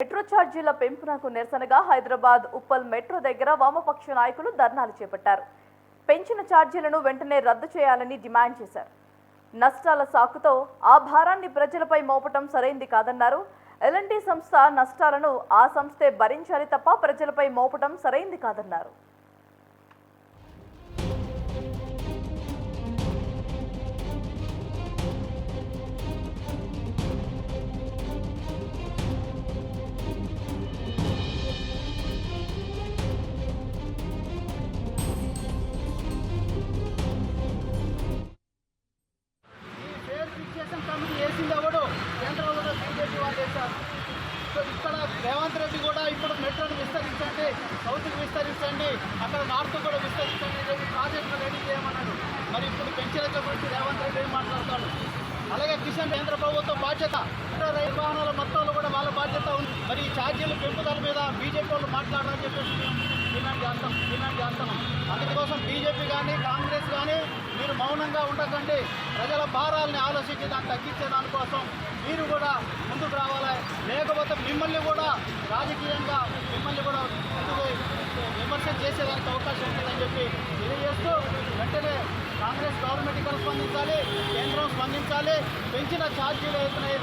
Metro ఛార్జీల పెంపునకు నిరసనగా Hyderabad Uppal metro దగ్గర వామపక్ష నాయకులు ధర్నాలు చేపట్టారు. పెంచిన ఛార్జీలను వెంటనే రద్దు చేయాలని డిమాండ్ చేశారు. నష్టాల సాకుతో ఆ భారాన్ని ప్రజలపై మోపటం సరైంది కాదన్నారు. ఎల్ఎన్టీ సంస్థ నష్టాలను ఆ సంస్థే భరించాలి తప్ప ప్రజలపై మోపటం సరైంది కాదన్నారు. కేంద్రంలో బీజేపీ వాళ్ళు చేశారు. సో ఇక్కడ రేవంత్ రెడ్డి కూడా ఇప్పుడు మెట్రోను విస్తరించండి, సౌత్కి విస్తరించండి, అక్కడ నార్త్ కూడా విస్తరించండి అని ప్రాజెక్టులు రెడీ చేయమన్నాడు. మరి ఇప్పుడు పెంచలేక గురించి రేవంత్ రెడ్డి ఏం మాట్లాడతాడు? అలాగే కిషన్ కేంద్ర ప్రభుత్వం బాధ్యత, రైలు వాహనాల మొత్తంలో కూడా వాళ్ళ బాధ్యత ఉంది. మరి ఈ ఛార్జీల పెంపుదల మీద బీజేపీ వాళ్ళు మాట్లాడాలని చెప్పేసి డిమాండ్ చేస్తాం. అందుకోసం బీజేపీ కానీ కాంగ్రెస్ కానీ మీరు మౌనంగా ఉండకండి. ప్రజల భారాలని ఆలోచించి దాన్ని తగ్గించే దానికోసం మీరు కూడా ముందుకు రావాలి. లేకపోతే మిమ్మల్ని కూడా రాజకీయంగా కూడా విమర్శ చేసేదానికి అవకాశం ఉంటుందని చెప్పి తెలియజేస్తూ వెంటనే కాంగ్రెస్ గవర్నమెంట్ ఇక్కడ స్పందించాలి, కేంద్రం స్పందించాలి, పెంచిన ఛార్జీలు అవుతున్నాయి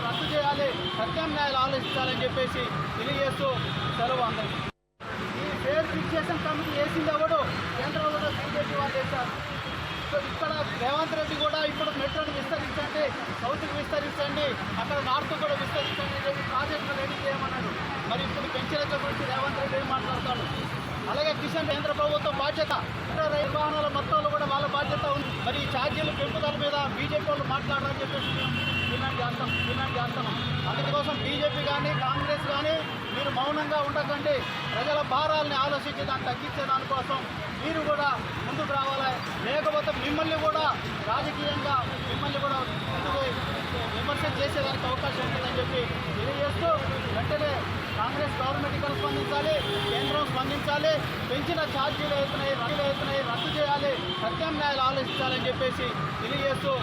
రద్దు చేయాలి, ప్రత్యామ్నాయాలు ఆలోచించాలని చెప్పేసి తెలియజేస్తూ సెలవు అందరికీ. ఈ ఫేర్ ఫిక్సేషన్ కమిటీ వేసింది ఎవడు? కేంద్రంలో బీజేపీ వాళ్ళు చేశారు. సో ఇక్కడ రేవంత్ రెడ్డి కూడా ఇప్పుడు మెట్రోను విస్తరించండి, సౌత్కి విస్తరించండి, అక్కడ నార్త్ కూడా విస్తరించండి అని ప్రాజెక్టులు రెడీ చేయమన్నాడు. మరి ఇప్పుడు పెంచలేక గురించి రేవంత్ రెడ్డి ఏం మాట్లాడతాడు? అలాగే కిషన్ కేంద్ర ప్రభుత్వం బాధ్యత, రైలు వాహనాల మొత్తంలో కూడా వాళ్ళ బాధ్యత ఉంది. మరి ఈ ఛార్జీల పెంపుదల మీద బీజేపీ వాళ్ళు మాట్లాడాలని చెప్పేసి డిమాండ్ చేస్తాం. అందుకోసం బీజేపీ కానీ కాంగ్రెస్ కానీ మీరు మౌనంగా ఉండకండి. ప్రజల భారాలని ఆలోచించి దాన్ని తగ్గించే దానికోసం మీరు కూడా ముందుకు రావాలి. లేకపోతే మిమ్మల్ని కూడా రాజకీయంగా కూడా విమర్శ చేసేదానికి అవకాశం ఉంటుందని చెప్పి తెలియజేస్తూ వెంటనే కాంగ్రెస్ గవర్నమెంట్ ఇక్కడ స్పందించాలి, కేంద్రం స్పందించాలి, పెంచిన ఛార్జీలు అవుతున్నాయి రద్దు చేయాలి, ప్రత్యామ్నాయాలు ఆలోచించాలని చెప్పేసి తెలియజేస్తూ